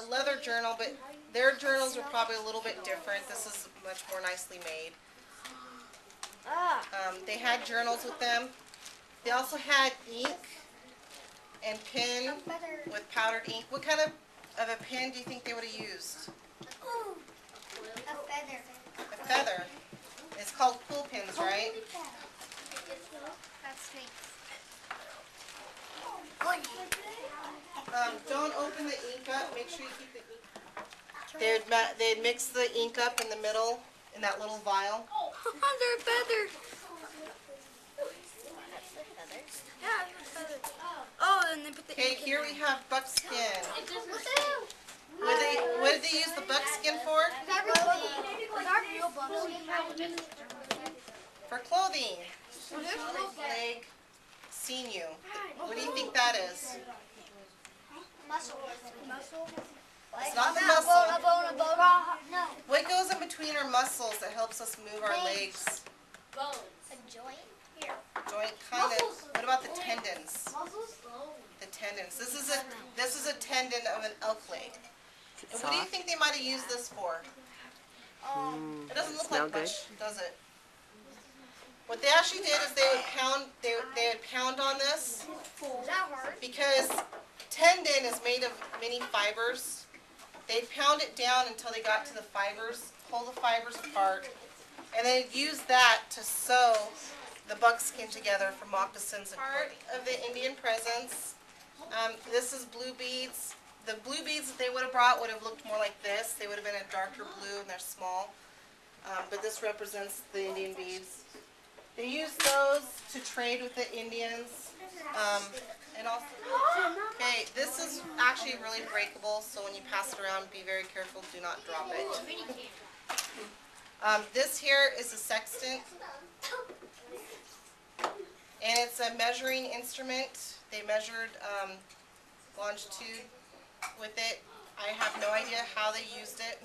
a leather journal, but their journals are probably a little bit different. This is much more nicely made. They had journals with them. They also had ink and pen with powdered ink. What kind of a pen do you think they would have used? A feather. A feather. It's called quill pens, right? That's me. Don't open the ink up. Make sure you keep the ink. They'd mix the ink up in the middle in that little vial. They're feathers. Yeah, feathers. Oh, and they put the Okay, ink in here there. we have buckskin. What did they use the buckskin for? Is that real buckskin? For clothing. Leg, sinew. What do you think that is? Muscle. It's not the A muscle. bone. No. What goes in between our muscles that helps us move our legs? Bones. A joint? Here. Joint, kind of. What about the tendons? Muscles? The tendons. This is a tendon of an elk leg. And what do you think they might have used this for? It doesn't look like much, does it? What they actually did is they would pound on this Is that hard? because tendon is made of many fibers. They'd pound it down until they got to the fibers, pull the fibers apart, and they'd use that to sew the buckskin together for moccasins and part of the Indian presents. This is blue beads. The blue beads that they would have brought would have looked more like this. They would have been a darker blue and they're small. But this represents the Indian beads. They used those to trade with the Indians. And also, okay, this is actually really breakable, so when you pass it around, be very careful. Do not drop it. This here is a sextant. And it's a measuring instrument. They measured longitude with it. I have no idea how they used it.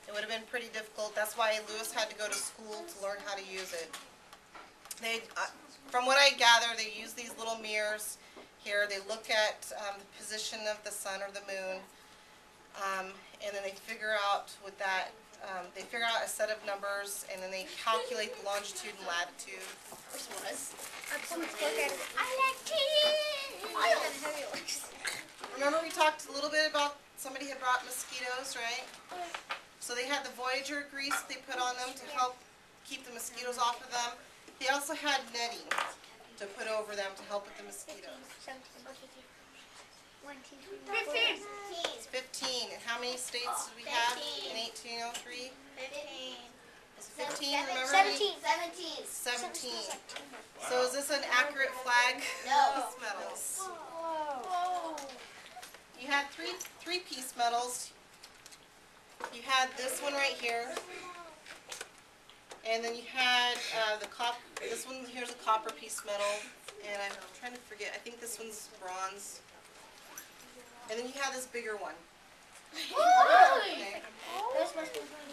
It would have been pretty difficult. That's why Lewis had to go to school to learn how to use it. From what I gather, they use these little mirrors here. They look at the position of the sun or the moon, and then they figure out with that. They figure out a set of numbers, and then they calculate the longitude and latitude. Remember we talked a little bit about somebody had brought mosquitoes, right? So they had the Voyager grease they put on them to help keep the mosquitoes off of them. They also had netting to put over them to help with the mosquitoes. 15. It's 15. And how many states did we have in 1803? 15, remember? 17. 17. So is this an accurate flag? No. Piece medals. You had three piece medals. You had this one right here. And then you had this one here's a copper piece medal. And I'm trying to forget, I think this one's bronze. And then you have this bigger one. Okay.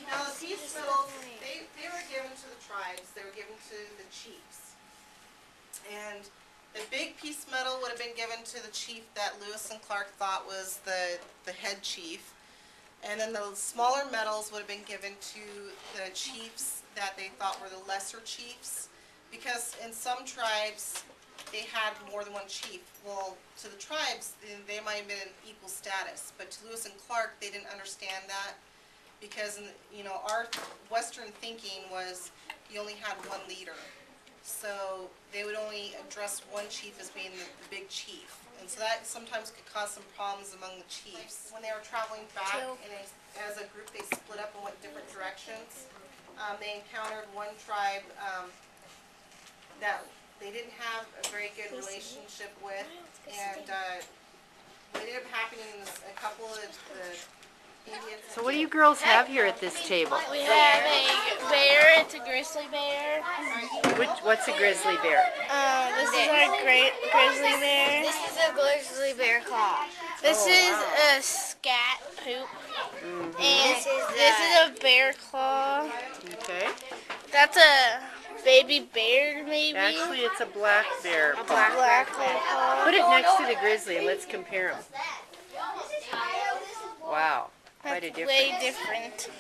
Now the piece medals, they were given to the tribes, they were given to the chiefs. And the big piece medal would have been given to the chief that Lewis and Clark thought was the head chief. And then the smaller medals would have been given to the chiefs that they thought were the lesser chiefs. Because in some tribes, they had more than one chief. Well, to the tribes, they might have been in equal status, but to Lewis and Clark, they didn't understand that because, our Western thinking was you only had one leader. So they would only address one chief as being the big chief. And so that sometimes could cause some problems among the chiefs. When they were traveling back, and as a group, they split up and went different directions. They encountered one tribe that they didn't have a very good relationship with, and what ended up happening is a couple of the Indians. So what do you girls have here at this table? We have a bear. It's a grizzly bear. What's a grizzly bear? This is our great grizzly bear. This is a grizzly bear claw. This is a scat poop. And this is a bear claw. Okay. That's a baby bear, maybe. Actually, it's a black bear. Black bear claw. Put it next to the grizzly and let's compare them. Quite a That's way different.